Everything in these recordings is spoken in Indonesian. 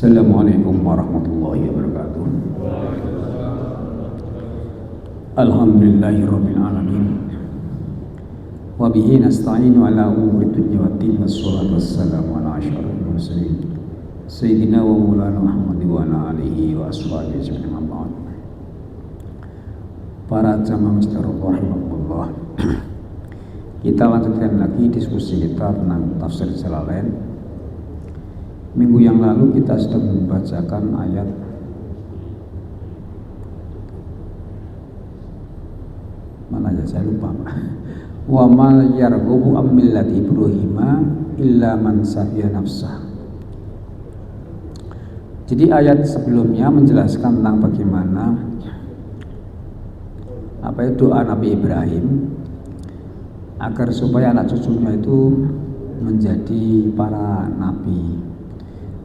Assalamualaikum warahmatullahi wabarakatuh. Alhamdulillahirabbil alamin. Wa bihi nasta'inu ala umuri dunya waddin wassalatu wassalamu ala asyrofil mursalin sayyidina wa maulana Muhammad wa ala alihi wa ashabihi ajma'in. Para jamaah masjid rahimahullah. Kita lanjutkan lagi diskusi kita tentang tafsir Jalalain. Minggu yang lalu kita sudah membacakan ayat mana ya, saya lupa. Wa mal yarghabu am millati Ibrahima illa man safiya nafsah. Jadi ayat sebelumnya menjelaskan tentang bagaimana doa Nabi Ibrahim agar supaya anak cucunya itu menjadi para nabi.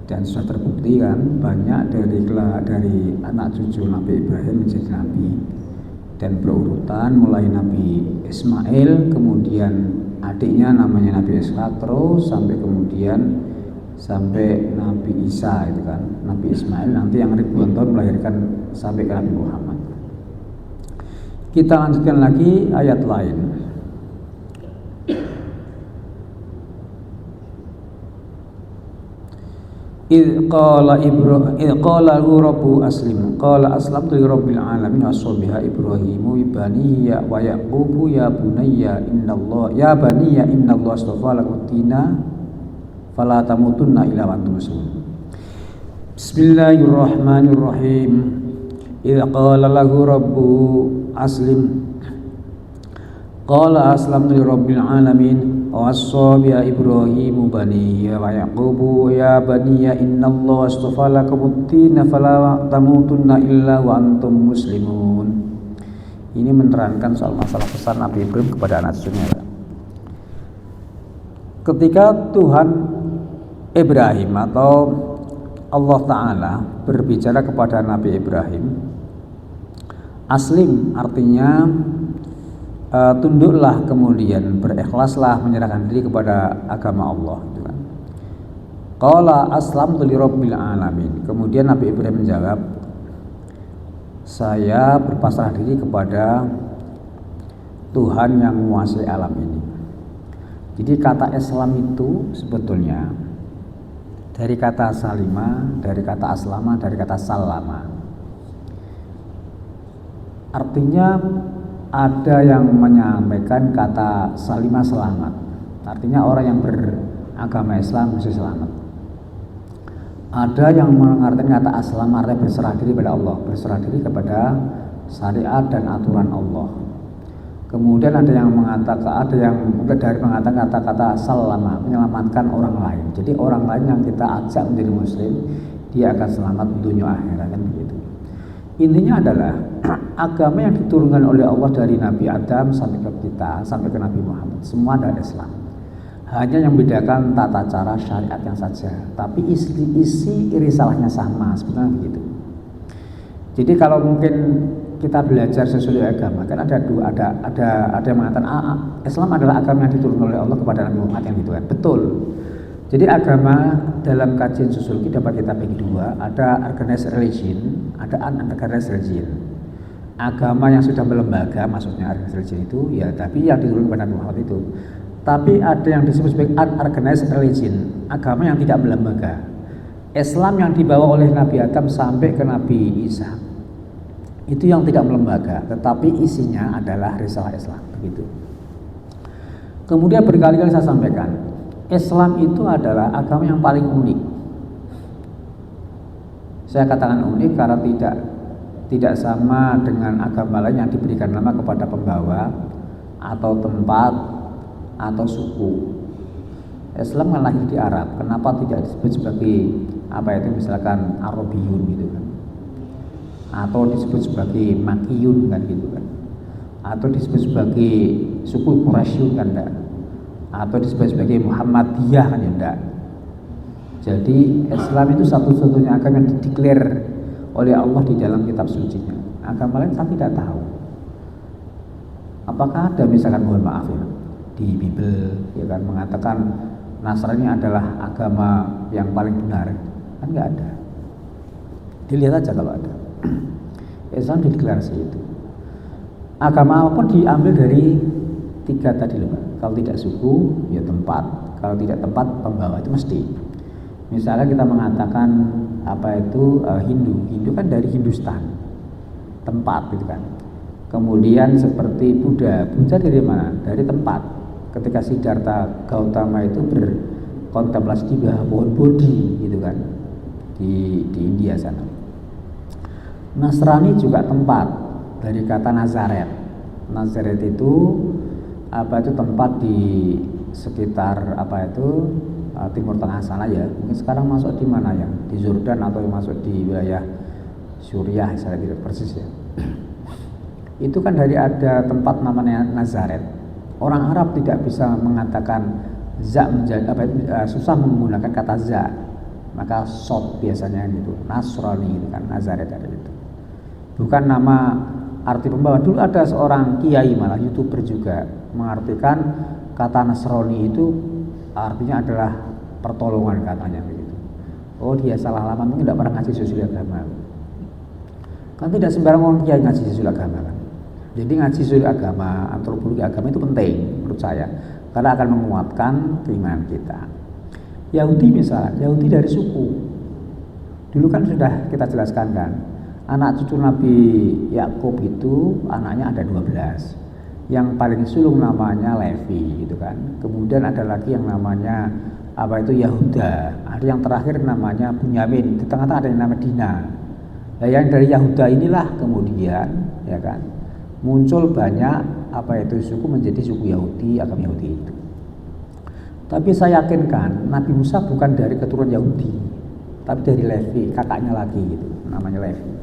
Dan sudah terbukti kan banyak dari anak cucu Nabi Ibrahim menjadi nabi, dan berurutan mulai Nabi Ismail, kemudian adiknya namanya Nabi Ishak, terus sampai Nabi Isa itu kan, Nabi Ismail nanti yang ribuan tahun melahirkan sampai ke Nabi Muhammad. Kita lanjutkan lagi ayat lain. إذ قال له ربه أسلم قال أسلمت لرب العالمين وصى بها إبراهيم وبنيه ويعقوب يا بني إن الله اصطفى لكم الدين فلا تموتن إلا وأنتم مسلمون. بسم الله الرحمن الرحيم. إذ قال له ربه أسلم قال أسلمت لرب العالمين وصى بها إبراهيم بنيه ويعقوب يا بني إن الله اصطفى لكم الدين فلا تموتن إلا وأنتم مسلمون. Ini menerangkan soal masalah pesan Nabi Ibrahim kepada anak cucunya. Ketika Tuhan Ibrahim atau Allah Ta'ala berbicara kepada Nabi Ibrahim, aslim artinya tunduklah, kemudian berikhlaslah, menyerahkan diri kepada agama Allah gitu kan. Qala aslamtu lirabbil alamin. Kemudian Nabi Ibrahim menjawab, saya berpasrah diri kepada Tuhan yang menguasai alam ini. Jadi kata Islam itu sebetulnya dari kata salima, dari kata aslama, dari kata salama. Artinya ada yang menyampaikan kata salimah selamat, artinya orang yang beragama Islam mesti selamat. Ada yang mengartikan kata aslam artinya berserah diri pada Allah, berserah diri kepada syariat dan aturan Allah. Kemudian ada yang mengatakan kata-kata salama, menyelamatkan orang lain. Jadi orang lain yang kita ajak menjadi muslim, dia akan selamat dunia akhirat, kan begitu. Intinya adalah agama yang diturunkan oleh Allah dari Nabi Adam sampai ke kita, sampai ke Nabi Muhammad, semua adalah Islam. Hanya yang membedakan tata cara syariatnya saja, tapi isi risalahnya sama, sebenarnya begitu. Jadi kalau mungkin kita belajar sesuai agama, kan ada yang mengatakan Islam adalah agama yang diturunkan oleh Allah kepada Nabi Muhammad, yang gitu kan. Betul. Jadi agama dalam kajian sosiologi dapat kita bagi dua, ada organized religion, ada unorganized religion. Agama yang sudah melembaga, maksudnya organized religion itu ya, tapi yang diturunkan kepada Nabi Muhammad itu. Tapi ada yang disebut sebagai unorganized religion, agama yang tidak melembaga. Islam yang dibawa oleh Nabi Adam sampai ke Nabi Isa, itu yang tidak melembaga, tetapi isinya adalah risalah Islam, begitu. Kemudian berkali-kali saya sampaikan, Islam itu adalah agama yang paling unik. Saya katakan unik karena tidak sama dengan agama lain yang diberikan nama kepada pembawa atau tempat atau suku. Islam kan lahir di Arab, kenapa tidak disebut sebagai misalkan Arabiyun gitu kan, atau disebut sebagai Makiyun kan gitu kan, atau disebut sebagai suku Quraisyun kan enggak, atau disebut sebagai Muhammadiyah kan ya enggak. Jadi Islam itu satu-satunya agama yang dideklar oleh Allah di dalam kitab sucinya. Agama lain saya tidak tahu. Apakah ada misalkan, mohon maaf ya, di Bible ya kan mengatakan Nasrani adalah agama yang paling benar? Kan nggak ada. Dilihat aja kalau ada. Islam dideklarasi itu. Agama apapun diambil dari tiga tadi loh Pak. Kalau tidak suku, ya tempat. Kalau tidak tempat, pembawa, itu mesti. Misalnya kita mengatakan apa itu Hindu. Hindu kan dari Hindustan, tempat gitu kan. Kemudian seperti Buddha. Buddha dari mana? Dari tempat. Ketika Siddhartha Gautama itu berkontemplasi di bawah pohon Bodhi gitu kan, di India sana. Nasrani juga tempat, dari kata Nazaret. Nazaret itu apa itu tempat di sekitar apa itu Timur Tengah sana ya. Mungkin sekarang masuk di mana ya? Di Jordan atau masuk di wilayah Suriah, saya tidak persis ya. Itu kan dari ada tempat namanya Nazaret. Orang Arab tidak bisa mengatakan za menjadi apa itu, susah menggunakan kata za. Maka sod biasanya gitu. Nasrani itu kan Nazaret ada itu. Bukan nama arti pembawa. Dulu ada seorang kiai malah YouTuber juga mengartikan kata Nasrani itu artinya adalah pertolongan katanya begitu. Oh dia salah alamat, mungkin tidak pernah ngaji sesuatu agama. Kan tidak sembarang orang kiai ngaji sesuatu agama kan. Jadi ngaji sesuatu agama, antropologi agama itu penting menurut saya, karena akan menguatkan keimanan kita. Yahudi misalnya, Yahudi dari suku. Dulu kan sudah kita jelaskan kan, anak cucu Nabi Yakub itu anaknya ada 12. Yang paling sulung namanya Levi gitu kan. Kemudian ada lagi yang namanya apa itu Yahuda. Ada yang terakhir namanya Bunyamin. Di tengah-tengah ada yang namanya Dina. Nah, yang dari Yahuda inilah kemudian ya kan muncul banyak apa itu suku menjadi suku Yahudi, agama Yahudi itu. Tapi saya yakinkan Nabi Musa bukan dari keturunan Yahudi, tapi dari Levi, kakaknya lagi gitu, namanya Levi.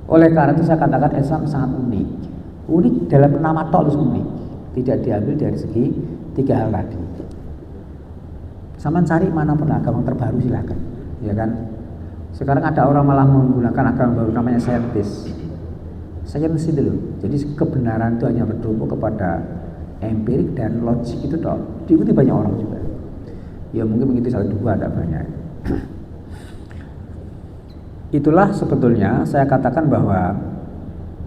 Oleh karena itu saya katakan Islam sangat unik. Unik dalam nama tok unik, tidak diambil dari segi tiga hal tadi. Sama cari manapun agama terbaru silakan, ya kan. Sekarang ada orang malah menggunakan agama baru namanya saintis itu loh. Jadi kebenaran itu hanya bertumpu kepada empirik dan logik itu toh. Diikuti banyak orang juga. Ya mungkin begitu satu dua ada banyak. Itulah sebetulnya saya katakan bahwa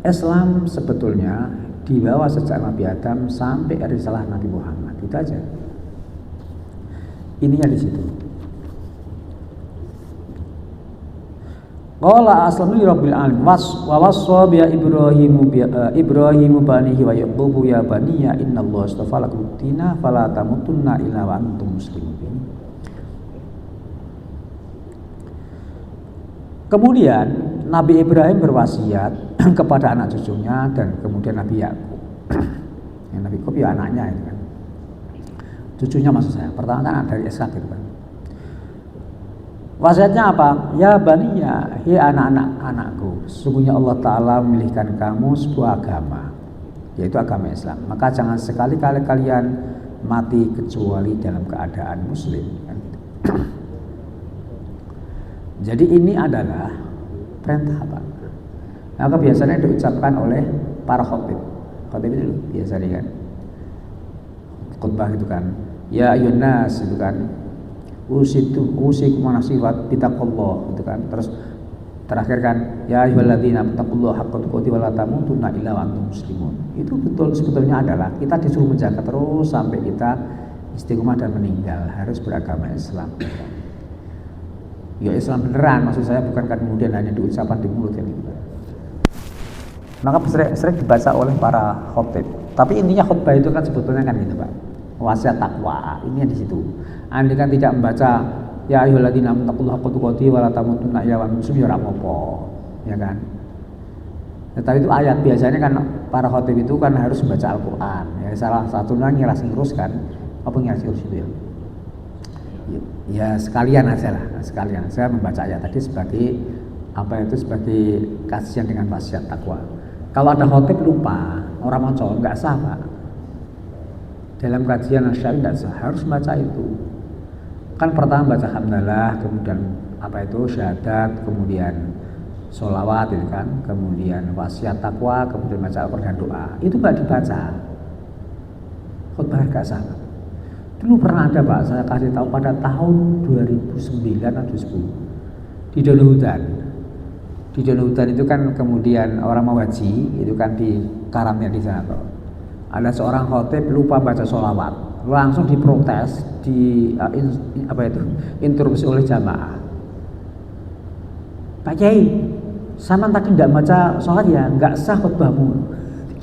Islam sebetulnya dibawa sejak Nabi Adam sampai risalah Nabi Muhammad. Itu aja. Ininya di situ. Qala aslamu li rabbil alamin wa wassa bi Ibrahimu banihi wa yaqubu ya baniya innallaha astafa lakum ad-dina fala tamutunna illa wa antum muslimun. Kemudian Nabi Ibrahim berwasiat kepada anak cucunya dan kemudian Nabi Yakub. Nabi Yakub ya anaknya itu kan. Cucunya maksud saya. Pertama kan dari Ishak gitu kan. Wasiatnya apa? Ya baniya, hei anak-anakku, sesungguhnya Allah Ta'ala memilihkan kamu sebuah agama, yaitu agama Islam. Maka jangan sekali-kali kalian mati kecuali dalam keadaan muslim. Jadi ini adalah perintah apa? Maka biasanya diucapkan oleh para khotib. Khotib itu biasanya kan khutbah gitu kan. Ya ayyuhan nas itu kan. Usikum nasihat bitaqullah gitu kan. Terus terakhir kan ya ayyuhalladzina taqullaha haqqa tuqatih wa la tamutunna illa wa antum muslimun. Itu betul sebetulnya adalah kita disuruh menjaga terus sampai kita istiqomah dan meninggal harus beragama Islam. Ya Islam beneran maksud saya, bukan kan kemudian hanya diucapkan di mulut kan gitu. Maka sering dibaca oleh para khotib. Tapi intinya khutbah itu kan sebetulnya kan gitu Pak. Wasiat takwa ini di situ. Andai kan tidak membaca ya ayyuhalladzina taqullaha haqqa tuqatih wa la tamutunna illa wa antum muslimun ya apa, ya kan. Tetapi itu ayat biasanya kan para khotib itu kan harus membaca Al-Qur'an. Ya salah satunya ngiras-ngirus kan. Apa ngiras-ngirus itu ya? Ya sekalian aja lah, sekalian. Saya membaca ayat tadi sebagai apa itu sebagai kajian dengan wasiat takwa. Kalau ada khotib lupa, orang maca enggak sah, Pak. Dalam kajian syar'i tidak sah, harus baca itu. Kan pertama baca hamdalah, kemudian apa itu syahadat, kemudian sholawat itu kan, kemudian wasiat takwa, kemudian baca Al-Qur'an dan doa. Itu nggak dibaca. Khutbah nggak sah. Dulu pernah ada Pak, saya kasih tahu pada tahun 2009 atau 2010 di Donohudan Di Donohudan itu kan kemudian orang mau haji, itu kan di karamnya di sana tuh. Ada seorang khotib lupa baca sholawat, langsung diprotes, interupsi oleh jamaah. Pak Kiai, sama tadi tidak baca sholat ya, nggak sah khutbahmu,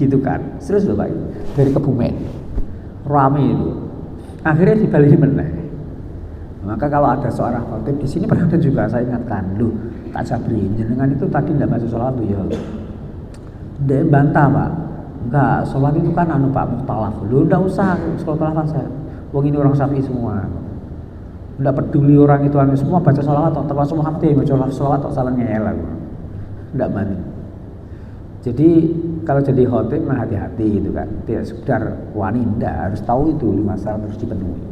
gitu kan? Serius loh Pak, dari Kebumen, rame itu. Akhirnya dibalik meneh. Maka kalau ada seorang khotib di sini pernah juga saya ingatkan, loh tak Jabri, jenengan itu tadi tidak baca sholat tuh ya. Dia bantah Pak, enggak, sholat itu kan Pak mukhtalaf. Loh enggak usah sholat mukhtalaf saya. Wong ini orang Syafi'i semua. Enggak peduli orang itu semua baca sholawat, termasuk Muhammad ya baca sholawat atau salah ngeyel aku. Enggak banding. Jadi kalau jadi khotib mah hati-hati gitu kan. Tidak sekedar wani, enggak, harus tahu itu 5 syarat harus dipenuhi.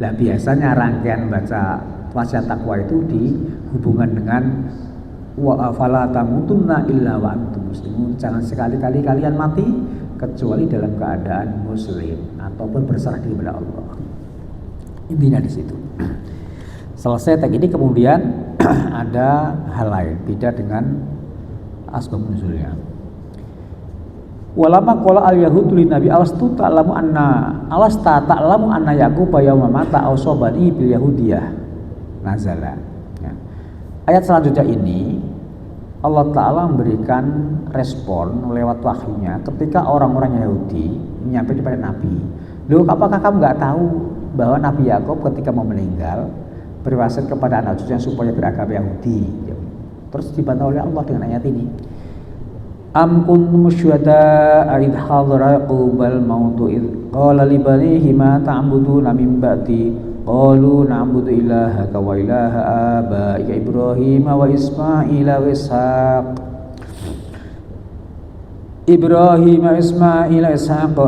Nah biasanya rangkaian baca wasiat takwa itu dihubungkan dengan wa afala tamutunna illa wa antum muslimun. Jangan sekali-kali kalian mati kecuali dalam keadaan muslim ataupun berserah diri kepada Allah. Intinya di situ. Selesai tag ini kemudian ada hal lain beda dengan asbab nuzulnya. Walama qala al-yahudu lin nabi alasta ta'lamu anna yaqub yauma mata awsobani bil yahudiyah nazala. Ya. Ayat selanjutnya ini Allah Ta'ala memberikan respon lewat wahyunya ketika orang-orang Yahudi menyampaikan kepada Nabi, loh apakah kamu nggak tahu bahwa Nabi Yakub ketika mau meninggal berwasiat kepada anak cucunya supaya beragama Yahudi. Terus dibantah oleh Allah dengan ayat ini, am kuntum syuhada'a idh hadara yaqubal mautu idh qala li banihi ma ta'buduna min ba'di qalu na'budu ilahaka wa ilaha abaika Ibrahim wa Ismaila wa Ishaq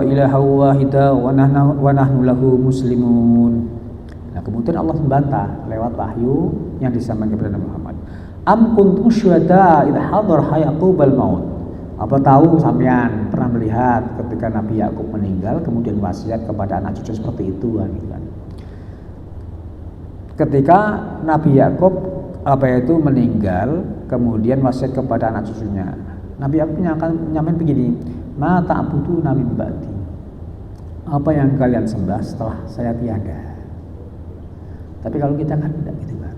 ilaha wahida wa nahnu lahu muslimun. Nah kemudian Allah membantah lewat wahyu yang disampaikan kepada Nabi Muhammad. Am kuntum syuhada'a idh hadara yaqubal maut. Apa tahu sampean pernah melihat ketika Nabi Yakub meninggal kemudian wasiat kepada anak cucu seperti itu kan? Ketika Nabi Yakub meninggal kemudian wasiat kepada anak cucunya, Nabi Yakub menyampaikan begini, ma ta'buduna min ba'di. Apa yang kalian sembah setelah saya tiada. Tapi kalau kita kan tidak gitu kan.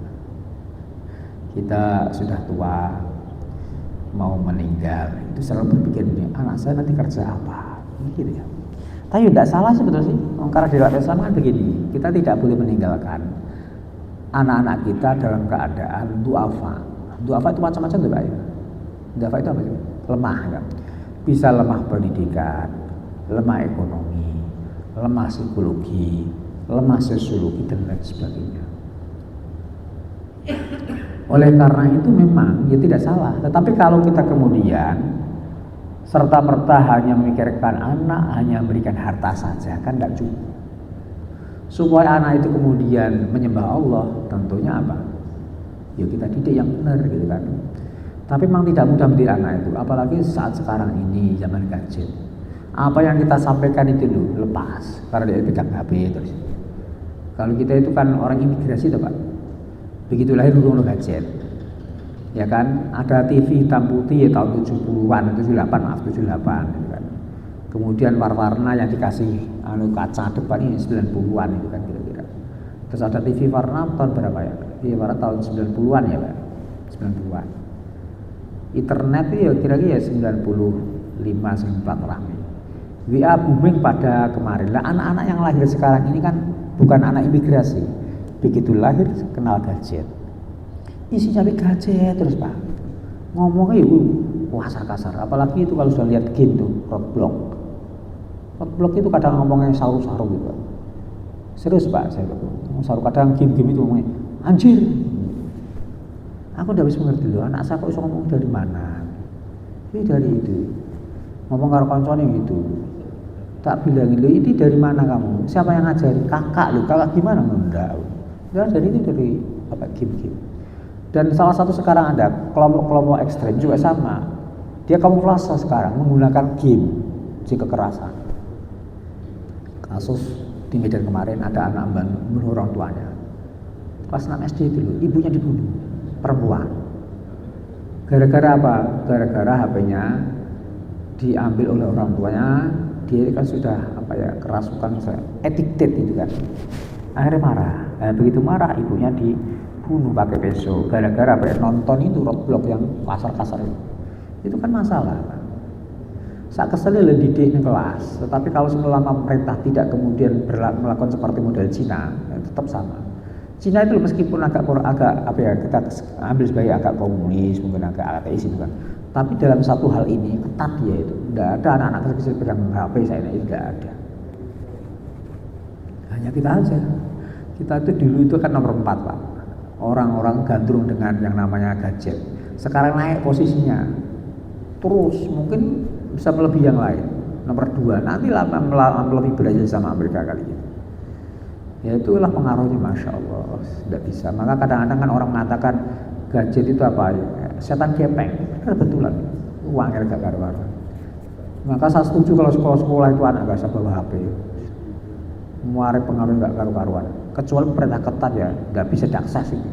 Kita sudah tua, mau meninggal, itu selalu berpikir ini, anak saya nanti kerja apa, gitu ya. Tapi tidak salah sebetulnya sih, karena di dalam Islam kan begini, kita tidak boleh meninggalkan anak-anak kita dalam keadaan duafa. Duafa itu macam-macam tuh Pak ya. Duafa itu apa sih? Lemah kan. Bisa lemah pendidikan, lemah ekonomi, lemah psikologi, lemah sosiologi dan lain sebagainya. Oleh karena itu memang ya tidak salah. Tetapi kalau kita kemudian serta-merta hanya memikirkan anak, hanya memberikan harta saja, kan tidak cukup. Supaya anak itu kemudian menyembah Allah, tentunya apa? Ya kita didik yang benar gitu kan. Tapi memang tidak mudah mendidik anak itu, apalagi saat sekarang ini zaman gadget. Apa yang kita sampaikan itu dulu lepas karena dia pegang HP terus. Kalau kita itu kan orang imigrasi itu Pak. Begitu lahir udah gadget, ya kan? Ada TV hitam putih ya tahun 70-an, 78 gitu kan. Kemudian warna yang dikasih kaca depan ini 90-an itu kan kira-kira. Terus ada TV warna tahun berapa ya? TV warna tahun 90-an ya Pak, 90-an. Internet itu ya kira-kira 95, 94 rame. WA booming pada kemarin. Lah anak-anak yang lahir sekarang ini kan bukan anak imigrasi. Begitu lahir kenal gadget, isinya gadget terus Pak, ngomongnya kasar-kasar. Apalagi itu kalau sudah lihat game tuh Roadblock itu kadang ngomongnya saru-saru gitu. Serius Pak, saya saru kadang game-game itu ngomongnya anjir. Aku udah bisa mengerti loh, anak saya kok bisa ngomong dari mana? Ini dari itu, ngomong karo kancane gitu. Tak bilangin lo ini dari mana kamu? Siapa yang ngajarin? Kakak lo, kakak gimana? Enggak. Ya dari itu dari game-game. Dan salah satu sekarang ada kelompok-kelompok ekstrem juga sama. Dia kamuflase sekarang menggunakan game si kekerasan. Kasus di Medan kemarin ada anak membunuh orang tuanya. Kelas 6 SD itu loh, ibunya dibunuh, perempuan. Gara-gara apa? Gara-gara HP-nya diambil oleh orang tuanya, dia kan sudah apa ya, kerasukan, addicted itu kan. Akhirnya marah. Nah, begitu marah ibunya dibunuh pakai pisau. Gara-gara apa ya, nonton itu roadblock yang kasar-kasar itu. Itu kan masalah. Saat keselnya lebih didik di kelas, tetapi kalau selama pemerintah tidak kemudian melakukan seperti model Cina, ya tetap sama. Cina itu meskipun agak apa ya, kita ambil sebagai agak komunis, mungkin agak ateis itu kan, tapi dalam satu hal ini ketat dia itu. Tidak ada anak-anak kecil pegang HP saya ini, tidak ada. Hanya kita aja. Kita itu dulu itu kan nomor 4 Pak. Orang-orang gandrung dengan yang namanya gadget. Sekarang naik posisinya, terus mungkin bisa melebihi yang lain. Nomor 2, nanti lebih Brazil sama Amerika kali ini. Ya itulah pengaruhnya, Masya Allah. Tidak bisa. Maka kadang-kadang kan orang mengatakan gadget itu apa ya? Setan gepeng. Kebetulan uangnya gak karuan. Maka saya setuju kalau sekolah-sekolah itu anak gak usah bawa HP. Muarif pengaruh gak karu-karuan. Kecuali pemerintah ketat ya, gak bisa diakses itu.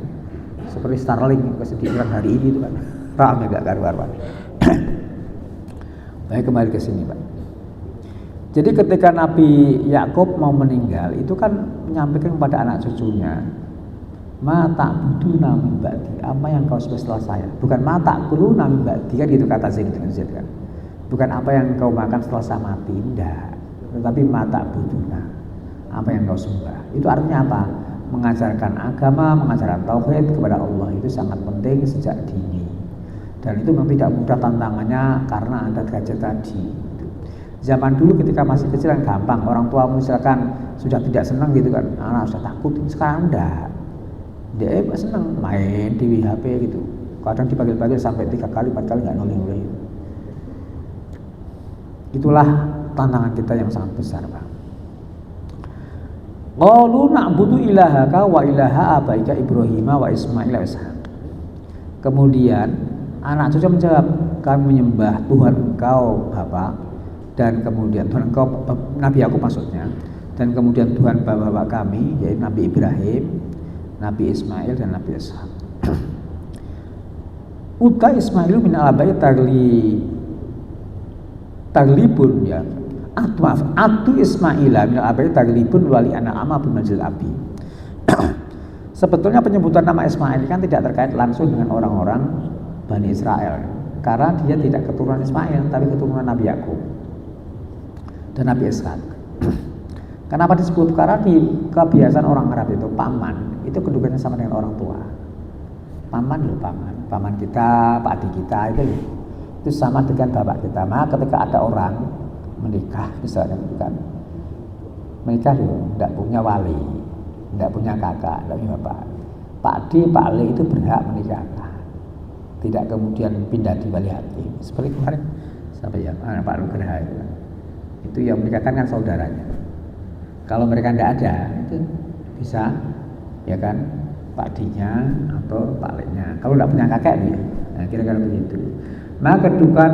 Seperti Starlink kesedihan hari ini itu kan ramai gak karu-karuan. Baik, kembali ke sini Pak. Jadi ketika Nabi Yakub mau meninggal, itu kan menyampaikan kepada anak cucunya, ma ta'buduna min ba'di, apa yang kau sembah setelah saya. Bukan ma ta'kuluna min ba'di, kan gitu kata Zaid bin Zaid kan. Bukan apa yang kau makan setelah saya mati, enggak. Tetapi ma ta'buduna, apa yang kau sembah. Itu artinya apa? Mengajarkan agama, mengajarkan tauhid kepada Allah itu sangat penting sejak dini. Dan itu memang tidak mudah tantangannya karena ada gadget tadi. Zaman dulu ketika masih kecil kan gampang, orang tua misalkan sudah tidak senang gitu kan, anak sudah takut. Sekarang enggak, dia senang main di HP gitu. Kadang dipanggil-panggil sampai 3 kali 4 kali nggak noleh-noleh. Itulah tantangan kita yang sangat besar Pak. Qalu na'budu ilahaka wa ilaha abaika Ibrahim wa Ismail wa Ishaq. Kemudian anak cucu menjawab, kami menyembah Tuhan engkau Bapak, dan kemudian Tuhan engkau Nabi Yakub maksudnya, dan kemudian Tuhan bapak kami yaitu Nabi Ibrahim, Nabi Ismail dan Nabi Ishaq. Uta Ismailu min al-abai taglibun ya. Atu Ismaila min al-abai taglibun wali anak ama bin manzil abi. Sebetulnya penyebutan nama Ismail kan tidak terkait langsung dengan orang-orang Bani Israel, karena dia tidak keturunan Ismail tapi keturunan Nabi Yakub dan Nabi Ishaq. Kenapa disebut? Karena di kebiasaan orang Arab itu paman itu kedudukannya sama dengan orang tua. Paman loh, paman kita, pak adik kita itu sama dengan bapak kita. Maka ketika ada orang menikah misalnya itu kan, menikah loh, tidak punya wali, tidak punya kakak, tidak punya bapak. Pak D, Pak Le itu berhak menikahkan, tidak kemudian pindah di wali hakim. Seperti kemarin sampai ya Pak Nugraha itu kan. Itu yang menikahkan kan saudaranya. Kalau mereka tidak ada, itu bisa ya kan Pak D-nya atau Pak Le-nya. Kalau tidak punya kakek ya, nah, kira-kira begitu. Nah, kedudukan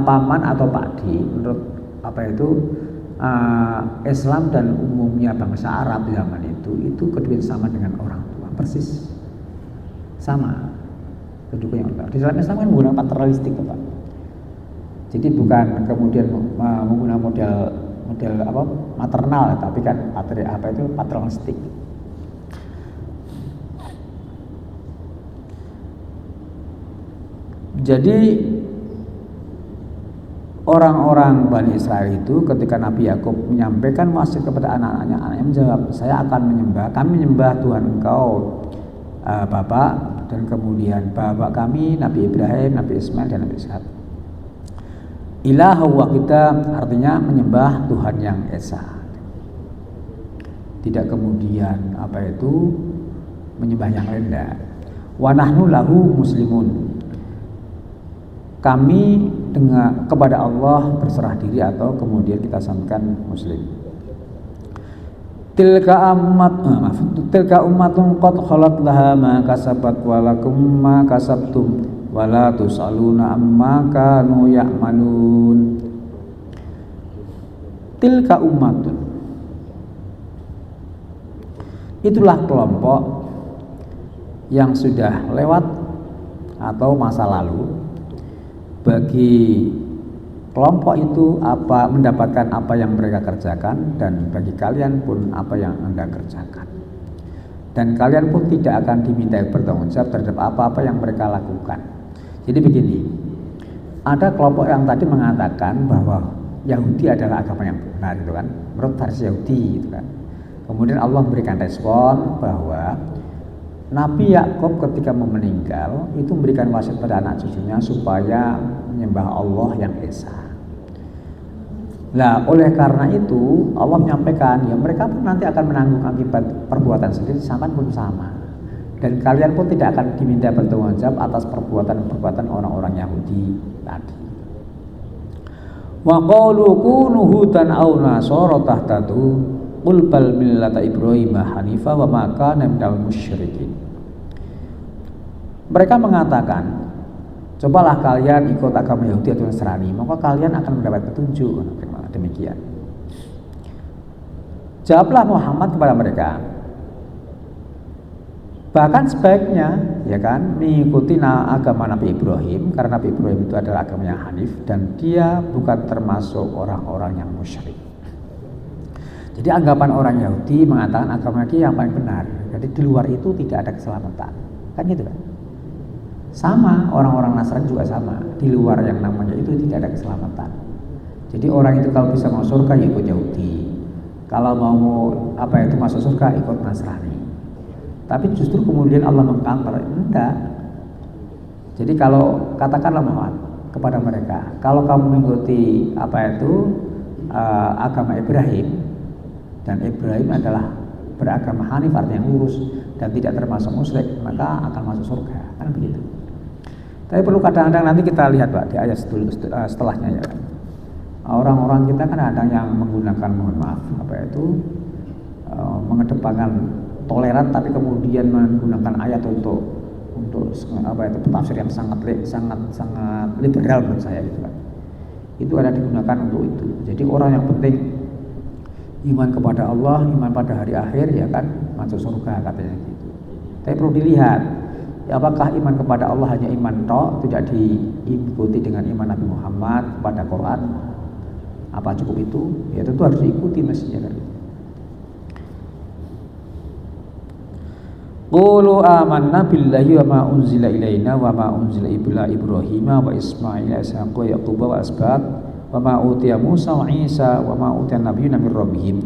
paman atau Pak D menurut apa itu Islam dan umumnya bangsa Arab zaman itu kedudukan sama dengan orang tua, persis sama kedudukannya orang tua. Di dalam Islam kan menggunakan patrialistik Pak. Jadi bukan kemudian menggunakan model apa maternal, tapi kan patrialistik. Jadi orang-orang Bani Israel itu ketika Nabi Yakub menyampaikan wasiat kepada anak-anaknya, anaknya menjawab, kami menyembah Tuhan engkau Bapak, dan kemudian bapak kami Nabi Ibrahim, Nabi Ismail dan Nabi Ishaq. Ilahu wa kita artinya menyembah Tuhan yang esa. Tidak kemudian menyembah yang lain. Wa nahnu lahu muslimun. Kami kepada Allah berserah diri atau kemudian kita samakan muslim. Tilka ummatun qad khalat laha ma kasabat wa lakum ma kasabtum wala tusaluna amma kanu ya'malun. Tilka ummatun, itulah kelompok yang sudah lewat atau masa lalu, bagi kelompok itu mendapatkan apa yang mereka kerjakan, dan bagi kalian pun apa yang Anda kerjakan. Dan kalian pun tidak akan diminta bertanggung jawab terhadap apa-apa yang mereka lakukan. Jadi begini, ada kelompok yang tadi mengatakan bahwa Yahudi adalah agama yang benar, itu kan, menurut versi Yahudi, itu kan. Kemudian Allah memberikan respon bahwa Nabi Yakub ketika mau meninggal itu memberikan wasiat pada anak cucunya supaya menyembah Allah yang esa. Nah, oleh karena itu Allah menyampaikan, ya mereka pun nanti akan menanggung akibat perbuatan sendiri, sama pun sama. Dan kalian pun tidak akan diminta bertanggung jawab atas perbuatan-perbuatan orang-orang Yahudi tadi. Wa qalu kunu hudan aw nasara tahtadu qul bal millata Ibrahim hanifa wa ma kana minal musyrikin. Mereka mengatakan, cobalah kalian ikut agama Yahudi atau Nasrani, maka kalian akan mendapat petunjuk. Demikian. Jawablah Muhammad kepada mereka, bahkan sebaiknya, ya kan, mengikuti agama Nabi Ibrahim, karena Nabi Ibrahim itu adalah agama yang hanif dan dia bukan termasuk orang-orang yang musyrik. Jadi anggapan orang Yahudi mengatakan agama dia yang paling benar. Jadi di luar itu tidak ada keselamatan. Kan gitu kan? Sama, orang-orang Nasrani juga sama. Di luar yang namanya itu tidak ada keselamatan. Jadi orang itu kalau bisa masuk surga ya ikut Yahudi. Kalau mau masuk surga ikut Nasrani. Tapi justru kemudian Allah mengcounter, enggak. Jadi kalau katakanlah Muhammad kepada mereka, kalau kamu mengikuti agama Ibrahim, dan Ibrahim adalah beragama hanif, artinya yang lurus dan tidak termasuk musyrik, maka akan masuk surga, kan begitu. Tapi perlu kadang-kadang nanti kita lihat Pak di ayat setelahnya, ya kan. Orang-orang kita kan ada yang menggunakan, mohon maaf, mengedepankan toleran, tapi kemudian menggunakan ayat untuk tafsir yang sangat liberal menurut saya, gitu kan. Itu ada digunakan untuk itu. Jadi orang yang penting iman kepada Allah, iman pada hari akhir, ya kan, masuk surga katanya gitu. Tapi perlu dilihat, apakah iman kepada Allah hanya iman tok, tidak diikuti dengan iman Nabi Muhammad kepada Quran? Apa cukup itu? Ya tentu harus diikuti mestinya kan. Qulu amanna billahi wa ma unzila ilaina wa ma unzila ila Ibrahim wa Ismail wa Ishaq wa Yaqub wa asbat wa ma utiya Musa wa Isa wa ma utiya nabiyyuna min rabbihim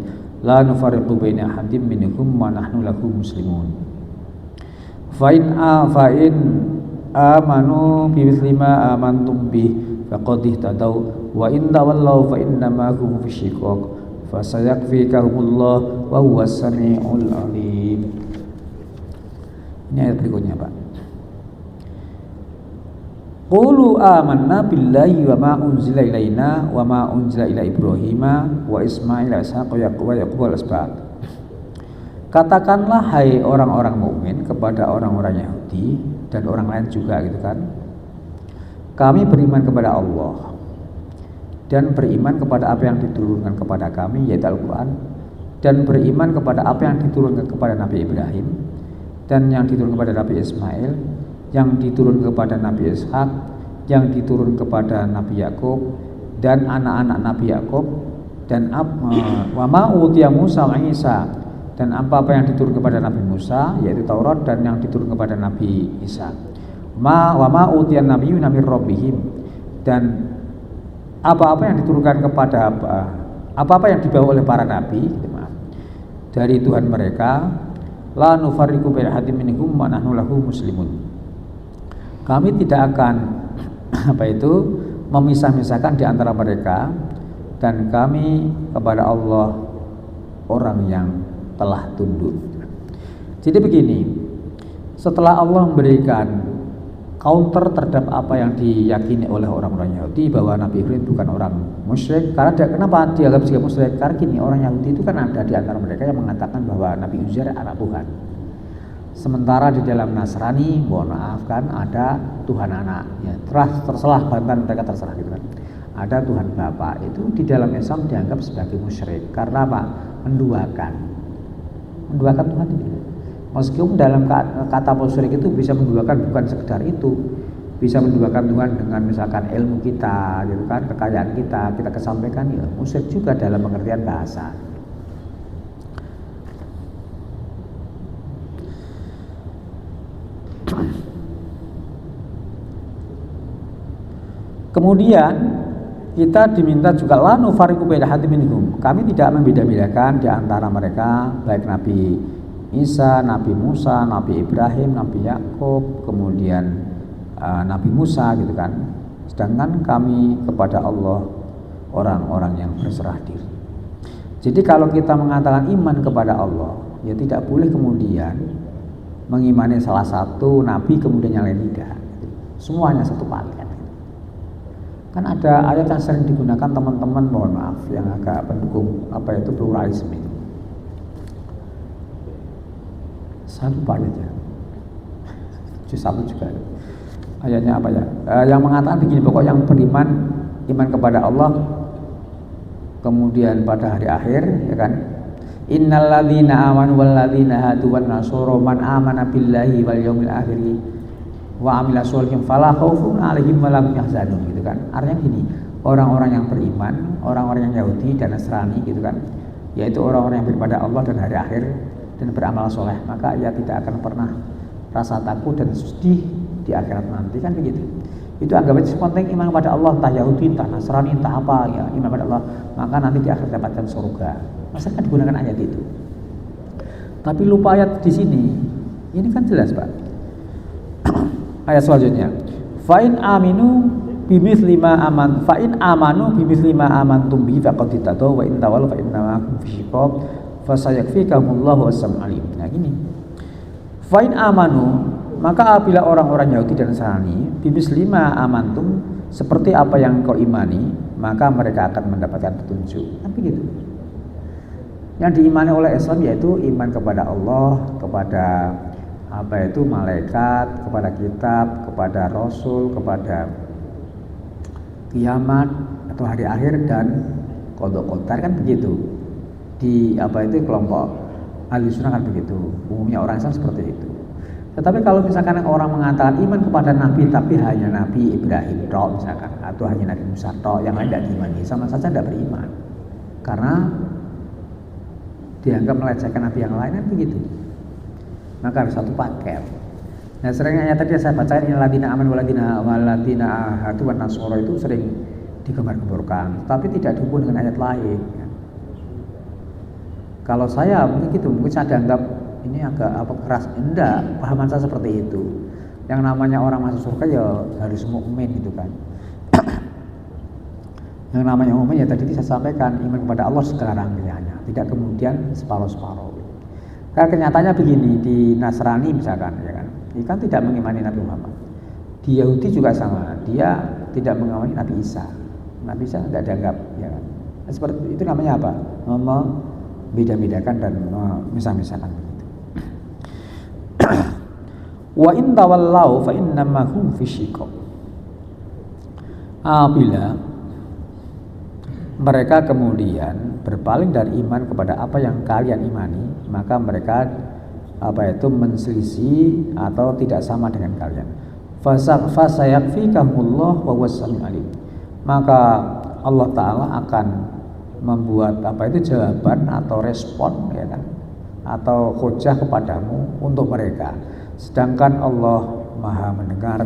la nufarriqu baina ahadin minhum wa nahnu lahu muslimun. Fa in amanu bi mithli ma amantum bih faqad ihtadaw wa in tawallaw fa innama hum fi shiqaq fa sayakfikahumullah wa huwas samiul alim. Ini ayat berikutnya Pak. Qulu amanna billahi wa ma unzila ilaina wa ma unzila ila Ibrahim wa Ismail wa Ishaq wa Yaqub wal asbat. Katakanlah hai orang-orang mukmin kepada orang-orang Yahudi dan orang lain juga gitu kan. Kami beriman kepada Allah dan beriman kepada apa yang diturunkan kepada kami yaitu Al-Qur'an, dan beriman kepada apa yang diturunkan kepada Nabi Ibrahim dan yang diturunkan kepada Nabi Ismail, yang diturunkan kepada Nabi Ishak, yang diturunkan kepada Nabi Yakub dan anak-anak Nabi Yakub, dan wa ma utiya Musa wa Isa, dan apa yang diturunkan kepada Nabi Musa yaitu Taurat, dan yang diturunkan kepada Nabi Isa. Wa ma utiya nabiyyuna min rabbihim, dan apa-apa yang diturunkan kepada apa-apa yang dibawa oleh para nabi dari Tuhan mereka, la nufarriqu baina ahadin minhum wa nahnu lahu muslimun. Kami tidak akan memisah-misahkan di antara mereka, dan kami kepada Allah orang yang telah tunduk. Jadi begini, setelah Allah memberikan counter terhadap apa yang diyakini oleh orang-orang Yahudi bahwa Nabi Ibrahim bukan orang musyrik, karena kenapa dianggap sebagai musyrik? Karena gini, orang Yahudi itu kan ada di antara mereka yang mengatakan bahwa Nabi Uzair anak Tuhan. Sementara di dalam Nasrani, mohon maaf kan, ada Tuhan anak, ya, terserah bantahan mereka terserah gitu kan. Ada Tuhan Bapa, itu di dalam Islam dianggap sebagai musyrik. Karena apa? Menduakan Tuhan itu. Meskipun dalam kata musyrik itu bisa menduakan bukan sekedar itu, bisa menduakan Tuhan dengan misalkan ilmu kita, gitu kan, kekayaan kita kesampaikan, ya musyrik juga dalam pengertian bahasa. Kemudian kita diminta juga la nufariqu baina ahadin minhum. Kami tidak membeda-bedakan di antara mereka, baik Nabi Isa, Nabi Musa, Nabi Ibrahim, Nabi Yakub, kemudian Nabi Musa gitu kan. Sedangkan kami kepada Allah orang-orang yang berserah diri. Jadi kalau kita mengatakan iman kepada Allah, ya tidak boleh kemudian mengimani salah satu nabi kemudian yang lain tidak. Semuanya satu paket. Kan ada ayat yang sering digunakan teman-teman, mohon maaf, yang agak pendukung pluralisme itu. Saya lupa ayatnya. Juz 1 juga. Ayatnya apa ya? Yang mengatakan begini, pokok yang beriman, iman kepada Allah, kemudian pada hari akhir, ya kan? Innal ladzina amanu wal ladzina hadu wan nasara man amana billahi wal yaumil akhir wa amila sholihin fala khaufun 'alaihim wa lahum yahzanun, gitu kan. Artinya gini, orang-orang yang beriman, orang-orang yang Yahudi dan Nasrani gitu kan, yaitu orang-orang yang beriman pada Allah dan hari akhir dan beramal soleh, maka ia tidak akan pernah rasa takut dan sedih di akhirat nanti, kan begitu. Itu anggap aja penting iman kepada Allah, entah Yahudi, entah Nasrani, entah apa, ya iman kepada Allah, maka nanti di akhirat dapatkan surga. Masa kan digunakan ayat itu. Tapi lupa ayat di sini. Ini kan jelas, Pak. Ayat selanjutnya, fa'in amanu bimithli ma amantum bihi faqad ihtadaw wa in tawallaw fa innama hum fi shiqaq fasayakfikahumullahu was-sami'ul alim. Nah gini, fa'in amanu, maka apabila orang-orang Yahudi dan Nasrani bimithli ma amantum, seperti apa yang kau imani, maka mereka akan mendapatkan petunjuk. Kan begitu. Yang diimani oleh Islam yaitu iman kepada Allah, kepada malaikat, kepada kitab, kepada rasul, kepada kiamat atau hari akhir dan qada qadar, kan begitu. Di kelompok Ahlussunnah kan begitu. Umumnya orang Islam seperti itu. Tetapi kalau misalkan orang mengatakan iman kepada nabi tapi hanya Nabi Ibrahim tok misalkan, atau hanya Nabi Musa tok, yang lain tidak diimani, sama saja tidak beriman. Karena dianggap melecehkan nabi yang lain, kan begitu. Maka harus satu paket. Nah, seringnya tadi saya bacain ini ladina aman waladina hadu wan nasoro itu sering digembar-gemborkan, tapi tidak dihubung dengan ayat lain. Kalau saya mungkin saya dianggap ini agak keras. Enggak, pahaman saya seperti itu. Yang namanya orang masuk surga ya harus mukmin gitu kan. Yang namanya mukmin ya tadi saya sampaikan, iman kepada Allah sekarang hanya, tidak kemudian separuh-separuh. Karena kenyataannya begini, di Nasrani misalkan, ya kan, dia kan tidak mengimani Nabi Muhammad. Di Yahudi juga sama, dia tidak mengimani Nabi Isa. Nabi Isa tidak dianggap, ya kan. Seperti itu namanya apa? Membeda-bedakan dan memisah-misahkan begitu. Wa in tawallau fa innama hum fi shiqaq. Apabila mereka kemudian berpaling dari iman kepada apa yang kalian imani, maka mereka menselisih atau tidak sama dengan kalian. Fasayakfikamullah wa huwas-sami'ul alim. Maka Allah Ta'ala akan membuat jawaban atau respon, ya kan, atau hujah kepadamu untuk mereka. Sedangkan Allah Maha mendengar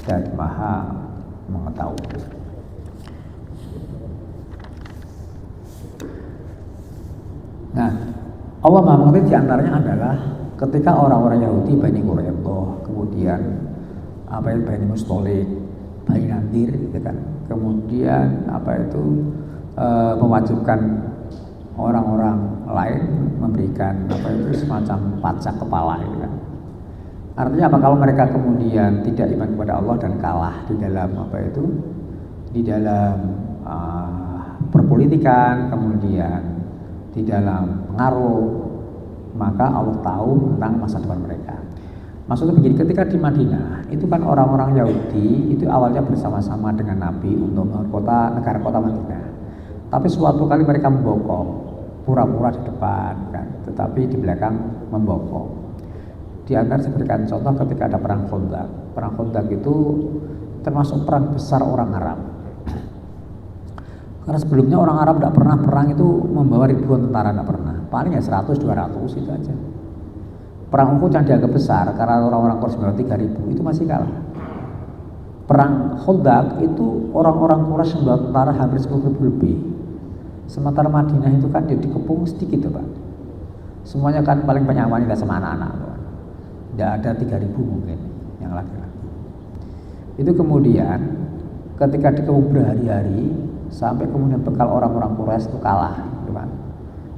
dan Maha mengetahui. Nah, Allah Maha mengetahui diantaranya adalah ketika orang-orang Yahudi Bani Quraidah, kemudian Bani Mustalik, Bani Nadir, gitu kan, kemudian mewajibkan orang-orang lain memberikan semacam pajak kepala, gitu kan. Artinya apa? Kalau mereka kemudian tidak iman kepada Allah dan kalah di dalam di dalam perpolitikan, kemudian di dalam pengaruh, maka Allah tahu tentang masa depan mereka. Maksudnya begini, ketika di Madinah itu kan orang-orang Yahudi itu awalnya bersama-sama dengan Nabi untuk negara kota Madinah. Tapi suatu kali mereka membokong, pura-pura di depan kan, tetapi di belakang membokong. Di antara saya berikan contoh ketika ada perang Khandaq. Perang Khandaq itu termasuk perang besar orang Arab. Karena sebelumnya orang Arab tidak pernah perang itu membawa ribuan tentara, tidak pernah. Paling ya 100-200 itu aja. Perang Uhud yang dianggap besar karena orang-orang Quraisy membawa 3.000 itu masih kalah. Perang Khandaq itu orang-orang Quraisy membawa tentara hampir 10.000 lebih. Sementara Madinah itu kan dikepung sedikit Pak. Semuanya kan paling banyak wanita sama anak-anak. Tidak ada 3.000 mungkin yang laki-laki. Itu kemudian ketika dikepung berhari-hari sampai kemudian bekal orang-orang Quraisy itu kalah, gitu kan?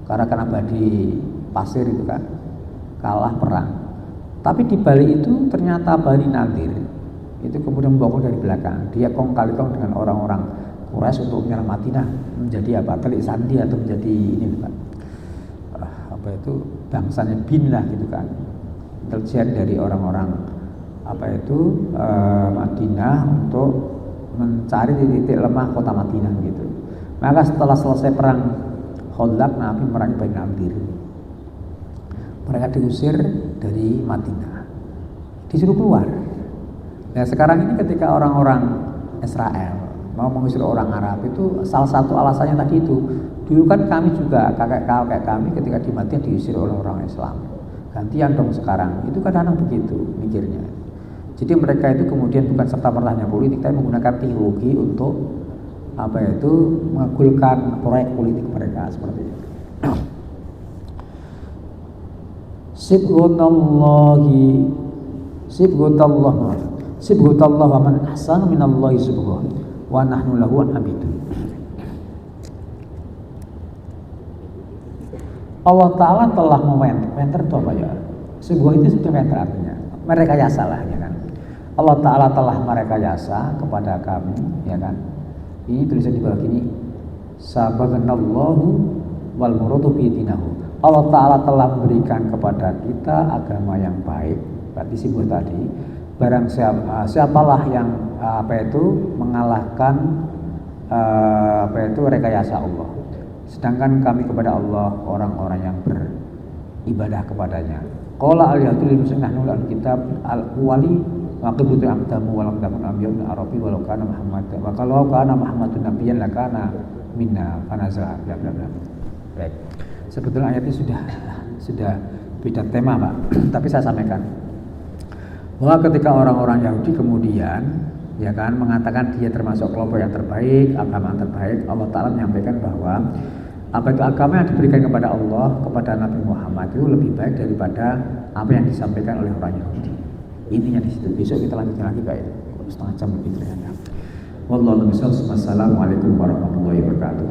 Karena badi pasir itu kan kalah perang. Tapi di balik itu ternyata Bani Nadir itu kemudian membangun dari belakang. Dia kong kali kong dengan orang-orang Quraisy untuk menyerang Madinah menjadi apa? Telik sandi atau menjadi ini kan? Apa itu bangsanya bin lah gitu kan? Intelijen dari orang-orang apa itu Madinah untuk mencari titik lemah kota Madinah gitu. Maka setelah selesai perang Khandaq, Nabi merangi Bani Nadir. Mereka diusir dari Madinah, disuruh keluar. Nah sekarang ini ketika orang-orang Israel mau mengusir orang Arab itu salah satu alasannya tadi itu. Dulu kan kami juga kakek kami ketika di Madinah diusir oleh orang Islam. Gantian dong sekarang. Itu kadang-kadang begitu mikirnya. Jadi mereka itu kemudian bukan serta mertanya politik, tapi menggunakan teknologi untuk apa itu mengagulkan proyek politik mereka seperti itu. Sibghutullah wa man ahsanu minallahi sibghah wa nahnu lahu abidun. Allah Ta'ala telah mewenter itu apa ya? Sibghah itu sudah mewenter artinya merekayasa lah ya kan. Allah Ta'ala telah merekayasa kepada kami ya kan. Ini tulisan di bawah gini, sabaqanallahu wal muradu bi dinahu. Allah Ta'ala telah memberikan kepada kita agama yang baik. Berarti sibuk tadi barang siapalah yang apa itu mengalahkan apa itu rekayasa Allah. Sedangkan kami kepada Allah orang-orang yang beribadah kepadanya. Qala al-yahdul muslimin nahnu al-kitab al-wali wa qiblatul aqdamu wa lam takun amyun arabi walau kana Muhammad wa kalau kana Muhammadun nabiyyan lakana minna fanazal bla bla bla. Baik. Sebetulnya ayat ini sudah beda tema Pak. Tapi saya sampaikan bahwa ketika orang-orang Yahudi kemudian ya kan mengatakan dia termasuk kelompok yang terbaik, agama yang terbaik, Allah Ta'ala menyampaikan bahwa apa itu agama yang diberikan kepada Allah, kepada Nabi Muhammad itu lebih baik daripada apa yang disampaikan oleh orang Yahudi. Intinya di situ. Besok kita lanjutkan lagi baik. Setengah jam lebih ternyata. Wassalamualaikum warahmatullahi wabarakatuh.